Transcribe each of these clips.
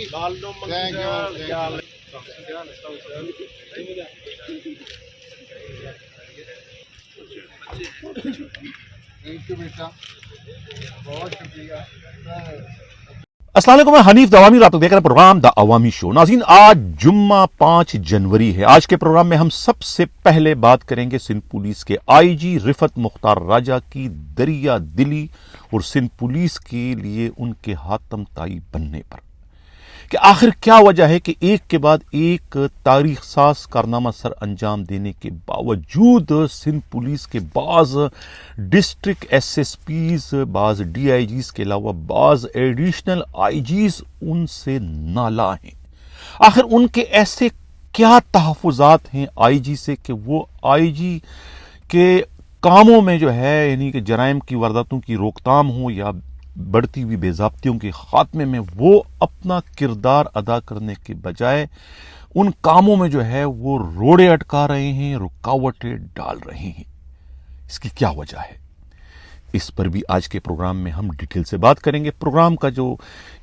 بیٹا بہت شکریہ. السلام علیکم، میں حنیف دوامی، آپ دیکھ رہے ہیں پروگرام دا عوامی شو. ناظرین، آج جمعہ 5 جنوری ہے. آج کے پروگرام میں ہم سب سے پہلے بات کریں گے سندھ پولیس کے آئی جی رفعت مختار راجہ کی دریا دلی اور سندھ پولیس کے لیے ان کے حاتم طائی بننے پر، کہ آخر کیا وجہ ہے کہ ایک کے بعد ایک تاریخ ساز کارنامہ سر انجام دینے کے باوجود سندھ پولیس کے بعض ڈسٹرکٹ ایس ایس پیز، بعض ڈی آئی جیز کے علاوہ بعض ایڈیشنل آئی جیز ان سے نالا ہیں. آخر ان کے ایسے کیا تحفظات ہیں آئی جی سے کہ وہ آئی جی کے کاموں میں جو ہے، یعنی کہ جرائم کی وارداتوں کی روک تھام ہو یا بڑھتی ہوئی بے ضابطیوں کے خاتمے میں، وہ اپنا کردار ادا کرنے کے بجائے ان کاموں میں جو ہے وہ روڑے اٹکا رہے ہیں، رکاوٹیں ڈال رہے ہیں. اس کی کیا وجہ ہے؟ اس پر بھی آج کے پروگرام میں ہم ڈیٹیل سے بات کریں گے. پروگرام کا جو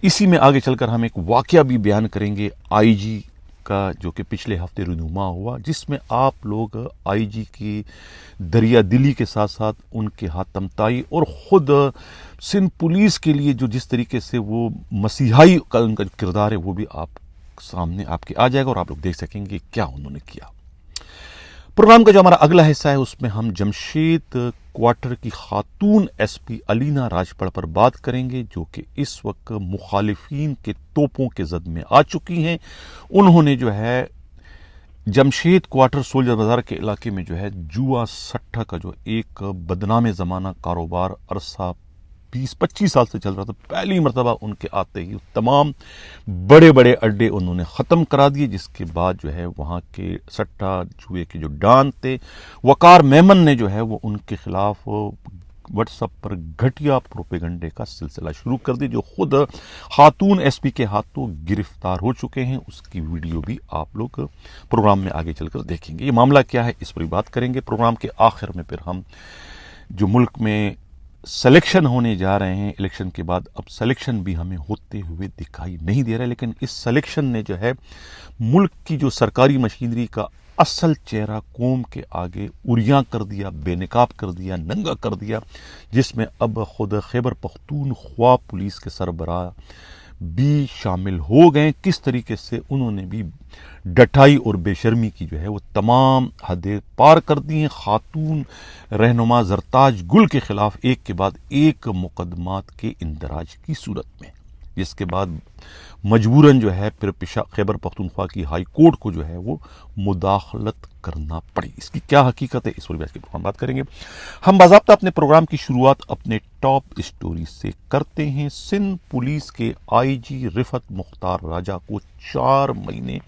اسی میں آگے چل کر ہم ایک واقعہ بھی بیان کریں گے آئی جی کا، جو کہ پچھلے ہفتے رونما ہوا، جس میں آپ لوگ آئی جی کی دریا دلی کے ساتھ ساتھ ان کے حاتم طائی اور خود سندھ پولیس کے لیے جو جس طریقے سے وہ مسیحائی کا ان کا کردار ہے، وہ بھی آپ سامنے آپ کے آ جائے گا اور آپ لوگ دیکھ سکیں گے کیا انہوں نے کیا. پروگرام کا جو ہمارا اگلا حصہ ہے اس میں ہم جمشید کوارٹر کی خاتون ایس پی علینا راجپڑ پر بات کریں گے، جو کہ اس وقت مخالفین کے توپوں کے زد میں آ چکی ہیں. انہوں نے جو ہے جمشید کوارٹر سولجر بازار کے علاقے میں جو ہے جوا سٹھا کا جو ایک بدنام زمانہ کاروبار عرصہ 20-25 سال سے چل رہا تھا، پہلی مرتبہ ان کے آتے ہی تمام بڑے بڑے اڈے انہوں نے ختم کرا دیے، جس کے بعد جو ہے وہاں کے سٹھا جوئے کے جو ڈان تھے وقار میمن نے جو ہے وہ ان کے خلاف واٹس ایپ پر گھٹیا پروپیگنڈے کا سلسلہ شروع کر دی، جو خود خاتون ایس پی کے ہاتھوں گرفتار ہو چکے ہیں. اس کی ویڈیو بھی آپ لوگ پروگرام میں آگے چل کر دیکھیں گے. یہ معاملہ کیا ہے اس پر بھی بات کریں گے. پروگرام کے آخر میں پھر ہم جو ملک میں سلیکشن ہونے جا رہے ہیں الیکشن کے بعد، اب سلیکشن بھی ہمیں ہوتے ہوئے دکھائی نہیں دے رہا، لیکن اس سلیکشن نے جو ہے ملک کی جو سرکاری مشینری کا اصل چہرہ قوم کے آگے اریاں کر دیا، بے نقاب کر دیا، ننگا کر دیا، جس میں اب خود خیبر پختونخوا پولیس کے سربراہ بھی شامل ہو گئے. کس طریقے سے انہوں نے بھی ڈٹائی اور بے شرمی کی جو ہے وہ تمام حدیں پار کر دی ہیں. خاتون رہنما زرتاج گل کے خلاف ایک کے بعد ایک مقدمات کے اندراج کی صورت میں، جس کے بعد مجبوراً جو ہے پھر خیبر پختونخوا کی ہائی کورٹ کو جو ہے وہ مداخلت کرنا پڑی. اس کی کیا حقیقت ہے اس پر بھی آج کے پروگرام بات کریں گے. ہم باضابطہ اپنے پروگرام کی شروعات اپنے ٹاپ اسٹوری سے کرتے ہیں. سندھ پولیس کے آئی جی رفعت مختار راجہ کو 4 مہینے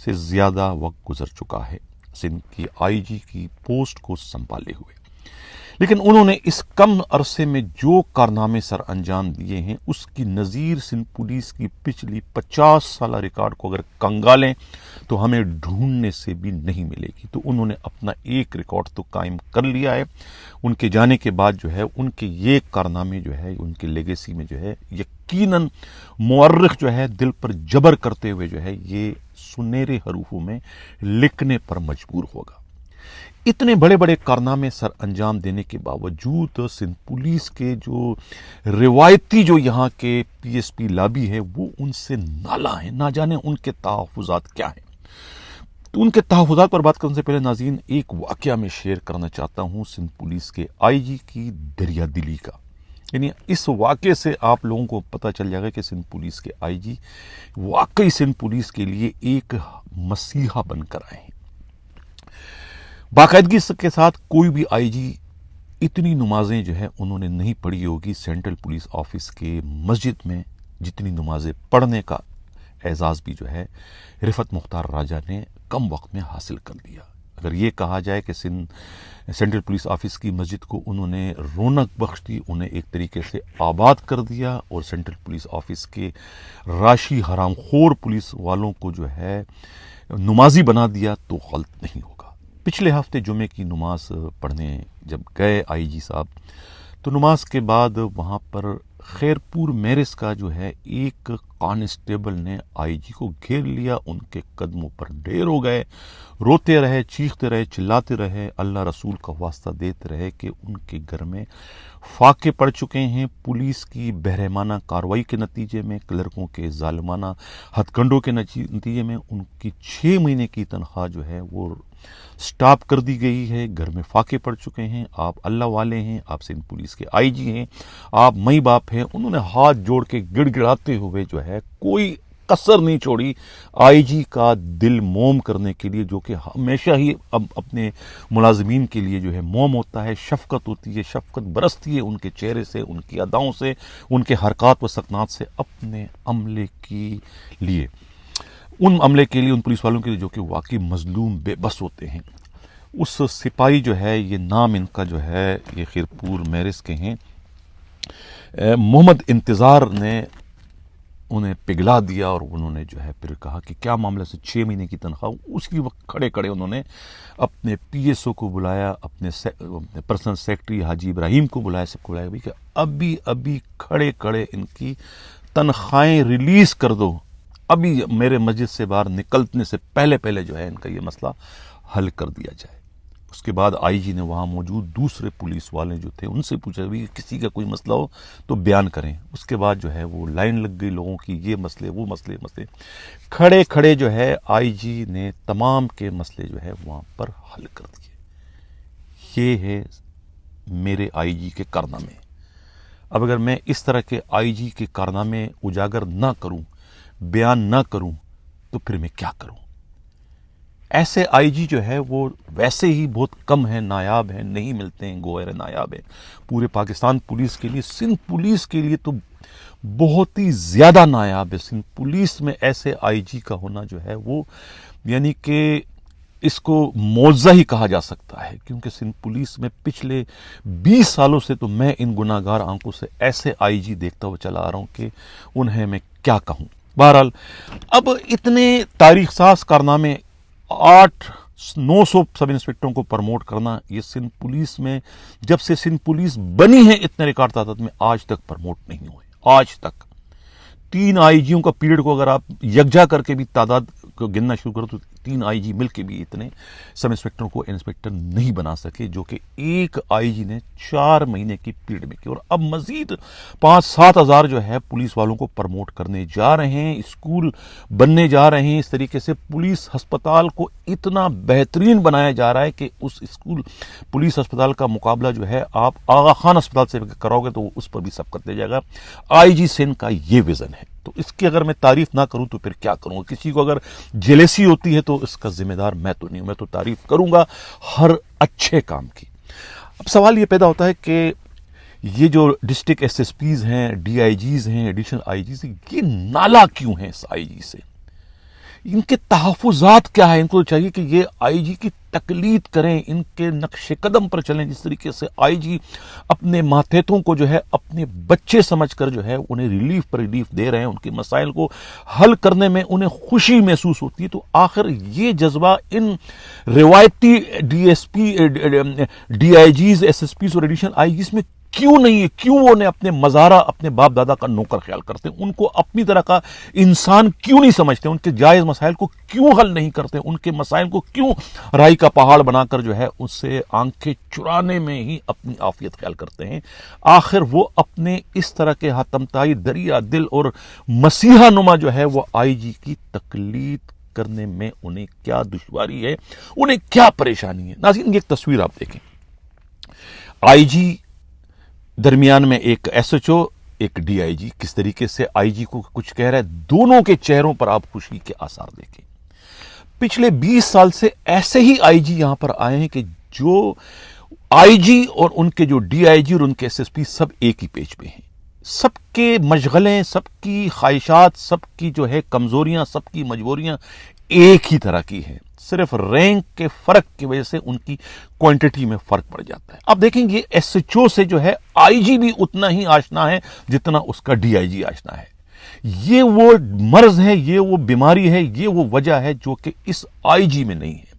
سے زیادہ وقت گزر چکا ہے سندھ کی آئی جی کی پوسٹ کو سنبھالے ہوئے، لیکن انہوں نے اس کم عرصے میں جو کارنامے سر انجام دیے ہیں اس کی نظیر سندھ پولیس کی پچھلی 50 سالہ ریکارڈ کو اگر کنگالیں تو ہمیں ڈھونڈنے سے بھی نہیں ملے گی. تو انہوں نے اپنا ایک ریکارڈ تو قائم کر لیا ہے. ان کے جانے کے بعد جو ہے ان کے یہ کارنامے جو ہے ان کے لیگیسی میں جو ہے یقیناً مورخ جو ہے دل پر جبر کرتے ہوئے جو ہے یہ سنہرے حروفوں میں لکھنے پر مجبور ہوگا. اتنے بڑے بڑے کارنامے سر انجام دینے کے باوجود سندھ پولیس کے جو روایتی جو یہاں کے پی ایس پی لابی ہے وہ ان سے نالا ہیں. نہ جانے ان کے تحفظات کیا ہیں. تو ان کے تحفظات پر بات کرنے سے پہلے ناظرین ایک واقعہ میں شیئر کرنا چاہتا ہوں سندھ پولیس کے آئی جی کی دریا دلی کا. یعنی اس واقعے سے آپ لوگوں کو پتہ چل جائے گا کہ سندھ پولیس کے آئی جی واقعی سندھ پولیس کے لیے ایک مسیحا بن کر آئے ہیں. باقاعدگی کے ساتھ کوئی بھی آئی جی اتنی نمازیں جو ہے انہوں نے نہیں پڑھی ہوگی سینٹرل پولیس آفس کے مسجد میں جتنی نمازیں پڑھنے کا اعزاز بھی جو ہے رفعت مختار راجہ نے کم وقت میں حاصل کر لیا. اگر یہ کہا جائے کہ سینٹرل پولیس آفس کی مسجد کو انہوں نے رونق بخش دی، انہیں ایک طریقے سے آباد کر دیا اور سینٹرل پولیس آفس کے راشی حرام خور پولیس والوں کو جو ہے نمازی بنا دیا، تو غلط نہیں ہوگا. پچھلے ہفتے جمعے کی نماز پڑھنے جب گئے آئی جی صاحب، تو نماز کے بعد وہاں پر خیرپور میرس کا جو ہے ایک کانسٹیبل نے آئی جی کو گھیر لیا، ان کے قدموں پر ڈھیر ہو گئے، روتے رہے، چیختے رہے، چلاتے رہے، اللہ رسول کا واسطہ دیتے رہے کہ ان کے گھر میں فاقے پڑ چکے ہیں پولیس کی بہرحمانہ کارروائی کے نتیجے میں، کلرکوں کے ظالمانہ ہتھ کنڈوں کے نتیجے میں ان کی 6 مہینے کی تنخواہ جو ہے وہ سٹاپ کر دی گئی ہے، گھر میں فاقے پڑ چکے ہیں۔ آپ اللہ والے ہیں، آپ سندھ پولیس کے آئی جی ہیں، آپ مئی باپ ہیں، انہوں نے ہاتھ جوڑ کے گڑ گڑاتے ہوئے جو ہے کوئی کسر نہیں چھوڑی آئی جی کا دل موم کرنے کے لیے، جو کہ ہمیشہ ہی اب اپنے ملازمین کے لیے جو ہے موم ہوتا ہے، شفقت ہوتی ہے، شفقت برستی ہے ان کے چہرے سے، ان کی اداؤں سے، ان کے حرکات و سکنات سے اپنے عملے کے لیے، ان عملے کے لیے، ان پولیس والوں کے لیے جو کہ واقعی مظلوم بے بس ہوتے ہیں۔ اس سپاہی جو ہے، یہ نام ان کا جو ہے، یہ خیرپور میرس کے ہیں، محمد انتظار نے انہیں پگھلا دیا، اور انہوں نے جو ہے پھر کہا کہ کیا معاملہ سے 6 مہینے کی تنخواہ۔ اسی وقت کھڑے کھڑے انہوں نے اپنے پی ایس او کو بلایا، اپنے پرسنل سیکرٹری حاجی ابراہیم کو بلایا، سب کو بلایا کہ ابھی کھڑے کھڑے ان کی تنخواہیں ریلیز کر دو، ابھی میرے مسجد سے باہر نکلنے سے پہلے جو ہے ان کا یہ مسئلہ حل کر دیا جائے۔ اس کے بعد آئی جی نے وہاں موجود دوسرے پولیس والے جو تھے ان سے پوچھا بھی کسی کا کوئی مسئلہ ہو تو بیان کریں۔ اس کے بعد جو ہے وہ لائن لگ گئی لوگوں کی، یہ مسئلے وہ مسئلے کھڑے کھڑے جو ہے آئی جی نے تمام کے مسئلے جو ہے وہاں پر حل کر دیے۔ یہ ہے میرے آئی جی کے کارنامے۔ اب اگر میں اس طرح کے آئی جی کے کارنامے اجاگر نہ کروں، بیان نہ کروں، تو پھر میں کیا کروں؟ ایسے آئی جی جو ہے وہ ویسے ہی بہت کم ہیں، نایاب ہیں، نہیں ملتے ہیں، گوہر نایاب ہیں پورے پاکستان پولیس کے لیے۔ سندھ پولیس کے لیے تو بہت ہی زیادہ نایاب ہے۔ سندھ پولیس میں ایسے آئی جی کا ہونا جو ہے وہ یعنی کہ اس کو معجزہ ہی کہا جا سکتا ہے، کیونکہ سندھ پولیس میں پچھلے 20 سالوں سے تو میں ان گناہ گار آنکھوں سے ایسے آئی جی دیکھتا ہوا چلا آ رہا ہوں کہ انہیں میں کیا کہوں۔ بہرحال اب اتنے تاریخ ساز کارنامے، 800-900 سب انسپکٹروں کو پرموٹ کرنا، یہ سندھ پولیس میں جب سے سندھ پولیس بنی ہے اتنے ریکارڈ تعداد میں آج تک پرموٹ نہیں ہوئے، آج تک۔ 3 آئی جیوں کا پیریڈ کو اگر آپ یکجا کر کے بھی تعداد کو گننا شروع کرو تو 3 آئی جی مل کے بھی اتنے سب انسپکٹروں کو انسپکٹر نہیں بنا سکے، جو کہ ایک آئی جی نے 4 مہینے کی پیریڈ میں کی۔ اور اب مزید 5-7 ہزار جو ہے پولیس والوں کو پرموٹ کرنے جا رہے ہیں، اسکول بننے جا رہے ہیں۔ اس طریقے سے پولیس ہسپتال کو اتنا بہترین بنایا جا رہا ہے کہ اس اسکول پولیس ہسپتال کا مقابلہ جو ہے آپ آغا خان ہسپتال سے کراؤ گے تو اس پر بھی سبقت دے جائے گا۔ آئی جی سندھ کا یہ وژن ہے، تو اس کی اگر میں تعریف نہ کروں تو پھر کیا کروں؟ کسی کو اگر جیلیسی ہوتی ہے تو اس کا ذمہ دار میں تو نہیں ہوں، میں تو تعریف کروں گا ہر اچھے کام کی۔ اب سوال یہ پیدا ہوتا ہے کہ یہ جو ڈسٹرکٹ ایس ایس پیز ہیں، ڈی آئی جیز ہیں، ایڈیشنل آئی جیز ہیں، یہ نالا کیوں ہیں اس آئی جی سے؟ ان کے تحفظات کیا ہے؟ ان کو چاہیے کہ یہ آئی جی کی تقلید کریں، ان کے نقش قدم پر چلیں، جس طریقے سے آئی جی اپنے ماتحتوں کو جو ہے اپنے بچے سمجھ کر جو ہے انہیں ریلیف پر ریلیف دے رہے ہیں، ان کے مسائل کو حل کرنے میں انہیں خوشی محسوس ہوتی ہے۔ تو آخر یہ جذبہ ان روایتی D S P, D I Gs, S S Ps اور ایڈیشنل آئی جیز میں کیوں نہیں ہے؟ کیوں وہ انہیں اپنے مزارہ، اپنے باپ دادا کا نوکر خیال کرتے ہیں؟ ان کو اپنی طرح کا انسان کیوں نہیں سمجھتے؟ ان کے جائز مسائل کو کیوں حل نہیں کرتے؟ ان کے مسائل کو کیوں رائی کا پہاڑ بنا کر جو ہے اس سے آنکھیں چرانے میں ہی اپنی عافیت خیال کرتے ہیں؟ آخر وہ اپنے اس طرح کے ہاتمتائی دریا دل اور مسیحا نما جو ہے وہ آئی جی کی تقلید کرنے میں انہیں کیا دشواری ہے، انہیں کیا پریشانی ہے؟ ناظرین، ایک تصویر آپ دیکھیں، آئی جی درمیان میں ایک ایس ایچ او، ایک ڈی آئی جی، کس طریقے سے آئی جی کو کچھ کہہ رہا ہے، دونوں کے چہروں پر آپ خوشی کے آثار دیکھیں۔ پچھلے 20 سال سے ایسے ہی آئی جی یہاں پر آئے ہیں کہ جو آئی جی اور ان کے جو ڈی آئی جی اور ان کے ایس ایس پی سب ایک ہی پیج پہ ہیں، سب کے مشغلیں، سب کی خواہشات، سب کی جو ہے کمزوریاں، سب کی مجبوریاں ایک ہی طرح کی ہیں، صرف رینک کے فرق کی وجہ سے ان کی کوانٹٹی میں فرق پڑ جاتا ہے۔ اب دیکھیں یہ ایس ایچ او سے جو ہے آئی جی بھی اتنا ہی آشنا ہے جتنا اس کا ڈی آئی جی آشنا ہے۔ یہ وہ مرض ہے، یہ وہ بیماری ہے، یہ وہ وجہ ہے جو کہ اس آئی جی میں نہیں ہے۔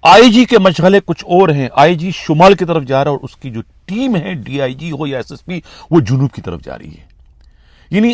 آئی جی کے مشغلے کچھ اور ہیں، آئی جی شمال کی طرف جا رہا ہے اور اس کی جو ٹیم ہے، ڈی آئی جی ہو یا ایس ایس پی، وہ جنوب کی طرف جا رہی ہے۔ یعنی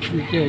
کیا ہے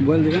بول دے گا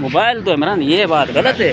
موبائل تو عمران یہ بات غلط ہے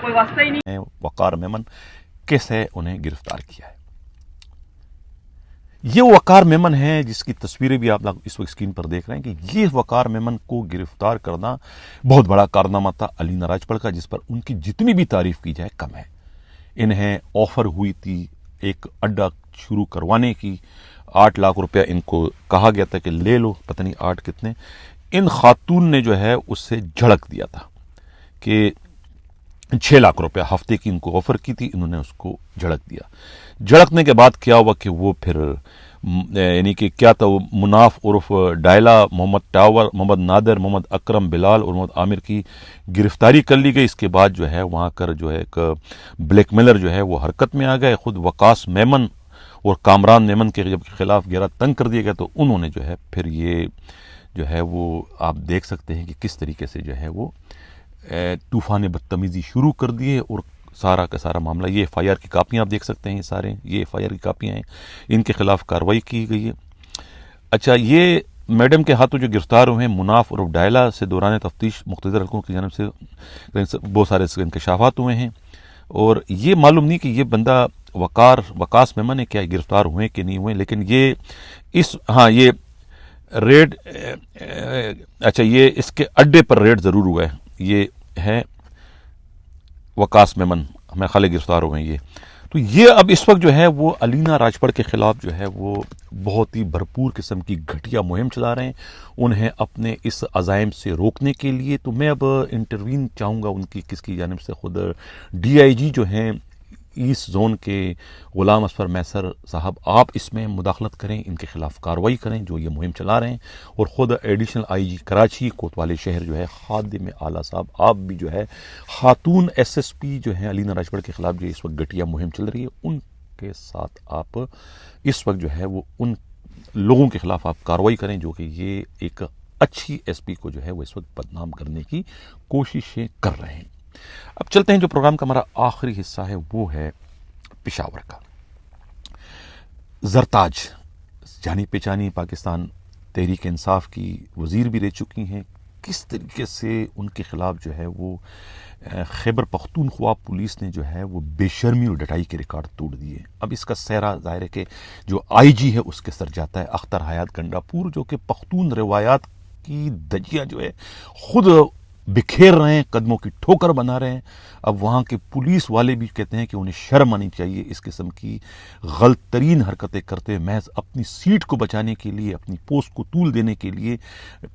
کوئی واسطہ ہی نہیں وقار میمن کیسے انہیں گرفتار کیا ہے. یہ وقار میمن ہے جس کی تصویریں بھی آپ لوگ اس وقت اسکرین پر دیکھ رہے ہیں کہ یہ وقار میمن کو گرفتار کرنا بہت بڑا کارنامہ تھا علینا راجپال کا، جس پر ان کی جتنی بھی تعریف کی جائے کم ہے. انہیں آفر ہوئی تھی ایک اڈا شروع کروانے کی، 8 لاکھ روپیہ ان کو کہا گیا تھا کہ لے لو، پتہ نہیں 8 کتنے. ان خاتون نے جو ہے اس سے جھڑک دیا تھا کہ 6 لاکھ روپیہ ہفتے کی ان کو آفر کی تھی، انہوں نے اس کو جھڑک دیا. جھڑکنے کے بعد کیا ہوا کہ وہ پھر یعنی کہ کیا تھا، وہ مناف عرف ڈائلا، محمد ٹاور، محمد نادر، محمد اکرم بلال اور محمد عامر کی گرفتاری کر لی گئی. اس کے بعد جو ہے وہاں کر جو ہے ایک بلیک میلر جو ہے وہ حرکت میں آ گئے. خود وقاص میمن اور کامران میمن کے جب خلاف گھیرا تنگ کر دیا گیا تو انہوں نے جو ہے پھر یہ جو ہے وہ آپ دیکھ سکتے ہیں کہ کس طریقے سے جو ہے وہ طوفان بدتمیزی شروع کر دیے. اور سارا کا سارا معاملہ، یہ ایف آئی آر کی کاپیاں آپ دیکھ سکتے ہیں، یہ ایف آئی آر کی کاپیاں ہیں، ان کے خلاف کارروائی کی گئی ہے. اچھا، یہ میڈم کے ہاتھوں جو گرفتار ہوئے ہیں مناف اور ڈائلا سے دوران تفتیش مقتدر حلقوں کی جانب سے بہت سارے انکشافات ہوئے ہیں. اور یہ معلوم نہیں کہ یہ بندہ وقاص میمن ہے کیا گرفتار ہوئے کہ نہیں ہوئے، لیکن یہ یہ ریڈ اچھا یہ اس کے اڈے پر ریڈ ضرور ہوا ہے. یہ ہے وقاص میمن، ہمیں خالے گرفتار ہوئے ہیں یہ. تو یہ اب اس وقت جو ہے وہ علینا راجپال کے خلاف جو ہے وہ بہت ہی بھرپور قسم کی گھٹیا مہم چلا رہے ہیں انہیں اپنے اس عزائم سے روکنے کے لیے. تو میں اب انٹروین چاہوں گا ان کی کس کی جانب سے، خود ڈی آئی جی جو ہیں ایسٹ زون کے غلام اصفر میسر صاحب، آپ اس میں مداخلت کریں، ان کے خلاف کارروائی کریں جو یہ مہم چلا رہے ہیں. اور خود ایڈیشنل آئی جی کراچی کوتوالے شہر جو ہے خادم اعلیٰ صاحب، آپ بھی جو ہے خاتون ایس ایس پی جو ہیں علینا راجپال کے خلاف جو اس وقت گھٹیا مہم چل رہی ہے، ان کے ساتھ آپ اس وقت جو ہے وہ ان لوگوں کے خلاف آپ کارروائی کریں جو کہ یہ ایک اچھی ایس پی کو جو ہے وہ اس وقت بدنام کرنے کی کوششیں کر رہے ہیں. اب چلتے ہیں، جو پروگرام کا ہمارا آخری حصہ ہے وہ ہے پشاور کا. زرتاج جانی پہچانی پاکستان تحریک انصاف کی وزیر بھی رہ چکی ہیں. کس طریقے سے ان کے خلاف جو ہے وہ خیبر پختونخوا پولیس نے جو ہے وہ بے شرمی اور ڈٹائی کے ریکارڈ توڑ دیے. اب اس کا سہرا ظاہر ہے کہ جو آئی جی ہے اس کے سر جاتا ہے اختر حیات گنڈا پور، جو کہ پختون روایات کی دجیاں جو ہے خود بکھیر رہے ہیں، قدموں کی ٹھوکر بنا رہے ہیں. اب وہاں کے پولیس والے بھی کہتے ہیں کہ انہیں شرم آنی چاہیے اس قسم کی غلط ترین حرکتیں کرتے ہوئے محض اپنی سیٹ کو بچانے کے لیے، اپنی پوسٹ کو طول دینے کے لیے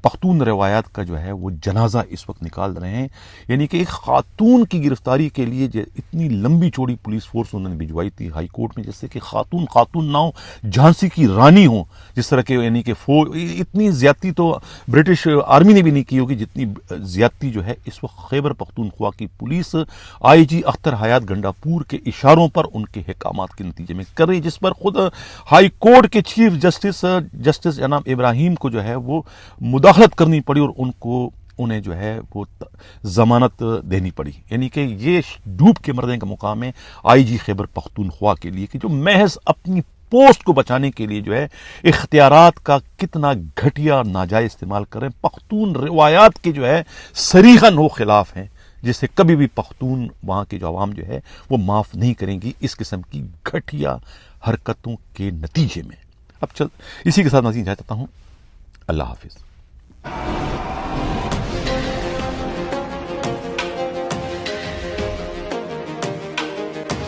پختون روایات کا جو ہے وہ جنازہ اس وقت نکال رہے ہیں. یعنی کہ ایک خاتون کی گرفتاری کے لیے اتنی لمبی چوڑی پولیس فورس انہوں نے بھجوائی تھی ہائی کورٹ میں، جس سے کہ خاتون نہ ہو، جھانسی کی رانی ہو، جس طرح کے یعنی کہ اتنی زیادتی تو برٹش آرمی نے بھی نہیں کی ہوگی جتنی زیادتی جو ہے اس وقت خیبر پختونخوا کی پولیس آئی جی اختر حیات گنڈا پور کے اشاروں پر ان کے احکامات کے نتیجے میں کر رہی، جس پر خود ہائی کورٹ کے چیف جسٹس جناب ابراہیم کو جو ہے وہ مداخلت کرنی پڑی اور انہیں جو ہے وہ ضمانت دینی پڑی. یعنی کہ یہ ڈوب کے مرنے کا مقام ہے آئی جی خیبر پختونخوا کے لیے کہ جو محض اپنی پوسٹ کو بچانے کے لیے جو ہے اختیارات کا کتنا گھٹیا ناجائز استعمال کر رہے ہیں. پختون روایات کے جو ہے صریحاً وہ خلاف ہیں، جسے کبھی بھی پختون وہاں کے جو عوام جو ہے وہ معاف نہیں کریں گی اس قسم کی گھٹیا حرکتوں کے نتیجے میں. اب اسی کے ساتھ ناظرین چاہتا ہوں اللہ حافظ.